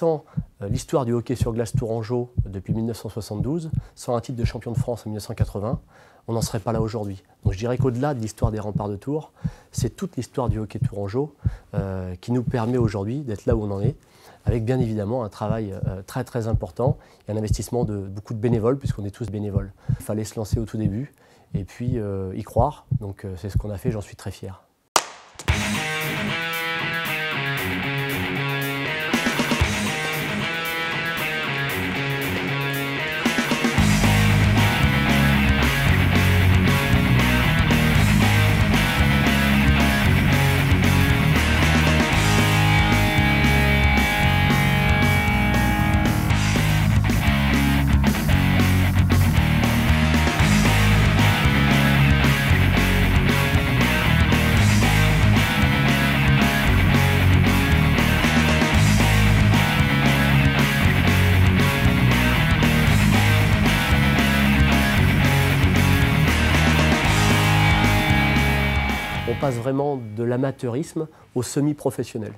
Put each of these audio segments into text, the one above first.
sans l'histoire du hockey sur glace tourangeau depuis 1972, sans un titre de champion de France en 1980, on n'en serait pas là aujourd'hui. Donc je dirais qu'au-delà de l'histoire des remparts de Tours, c'est toute l'histoire du hockey tourangeau qui nous permet aujourd'hui d'être là où on en est, avec bien évidemment un travail très très important et un investissement de beaucoup de bénévoles, puisqu'on est tous bénévoles. Il fallait se lancer au tout début et puis y croire, donc c'est ce qu'on a fait, j'en suis très fier. On passe vraiment de l'amateurisme au semi-professionnel.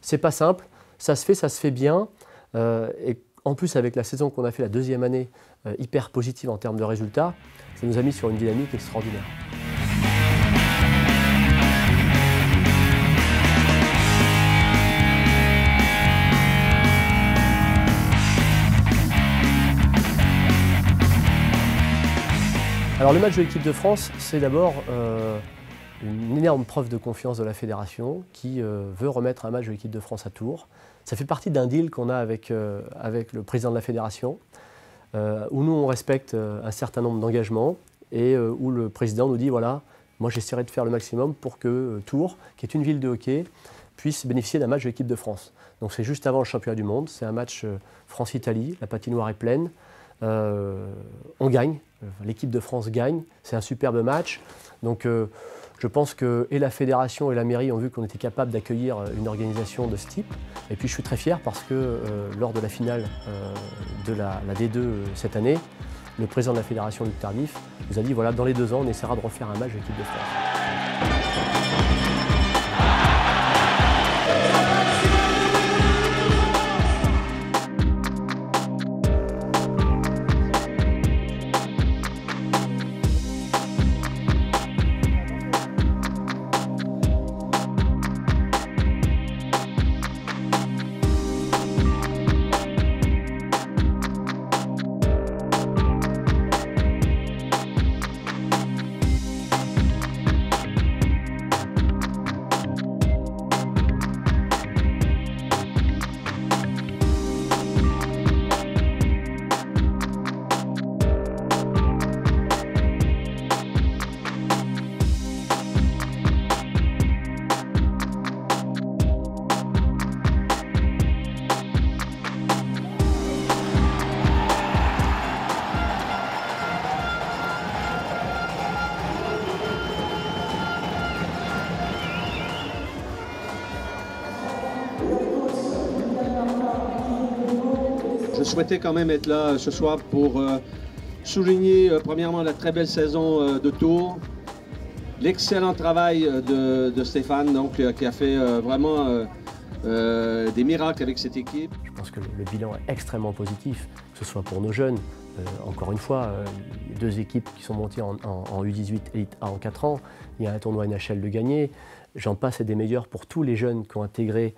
C'est pas simple, ça se fait bien. Et en plus, avec la saison qu'on a fait la deuxième année, hyper positive en termes de résultats, ça nous a mis sur une dynamique extraordinaire. Alors le match de l'équipe de France, c'est d'abord une énorme preuve de confiance de la fédération qui veut remettre un match de l'équipe de France à Tours. Ça fait partie d'un deal qu'on a avec le président de la fédération, où nous on respecte un certain nombre d'engagements et où le président nous dit voilà, moi j'essaierai de faire le maximum pour que Tours, qui est une ville de hockey, puisse bénéficier d'un match de l'équipe de France. Donc c'est juste avant le championnat du monde, c'est un match France-Italie, la patinoire est pleine, on gagne, l'équipe de France gagne, c'est un superbe match. Donc je pense que et la fédération et la mairie ont vu qu'on était capable d'accueillir une organisation de ce type. Et puis je suis très fier parce que lors de la finale de la D2 cette année, le président de la fédération, Luc Tardif, nous a dit voilà, dans les 2 ans, on essaiera de refaire un match de l'équipe de France. Je souhaitais quand même être là ce soir pour souligner premièrement la très belle saison de Tours, l'excellent travail de Stéphane donc, qui a fait vraiment des miracles avec cette équipe. Je pense que le bilan est extrêmement positif, que ce soit pour nos jeunes. Encore une fois, les 2 équipes qui sont montées en U18 Elite A en 4 ans, il y a un tournoi NHL de gagner. J'en passe et des meilleurs pour tous les jeunes qui ont intégré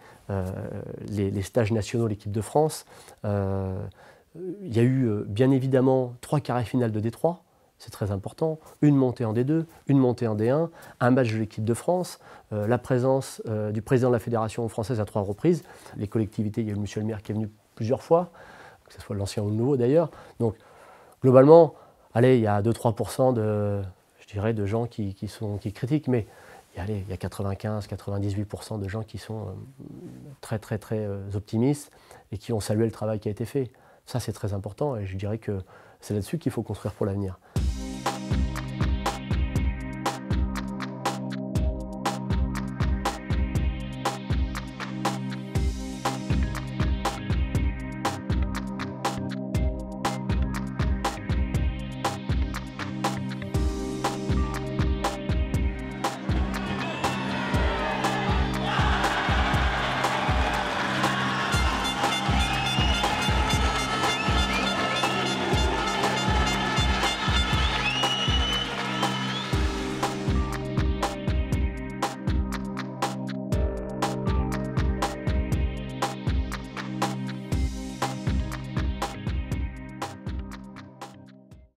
les stages nationaux de l'équipe de France. Il y a eu bien évidemment 3 quarts finales de D3, c'est très important, une montée en D2, une montée en D1, un match de l'équipe de France, la présence du président de la Fédération française à 3 reprises, les collectivités, il y a eu monsieur le maire qui est venu plusieurs fois, que ce soit l'ancien ou le nouveau d'ailleurs. Donc globalement, allez, il y a 2-3% de gens qui critiquent, mais il y a 95-98% de gens qui sont très optimistes et qui ont salué le travail qui a été fait. Ça, c'est très important et je dirais que c'est là-dessus qu'il faut construire pour l'avenir.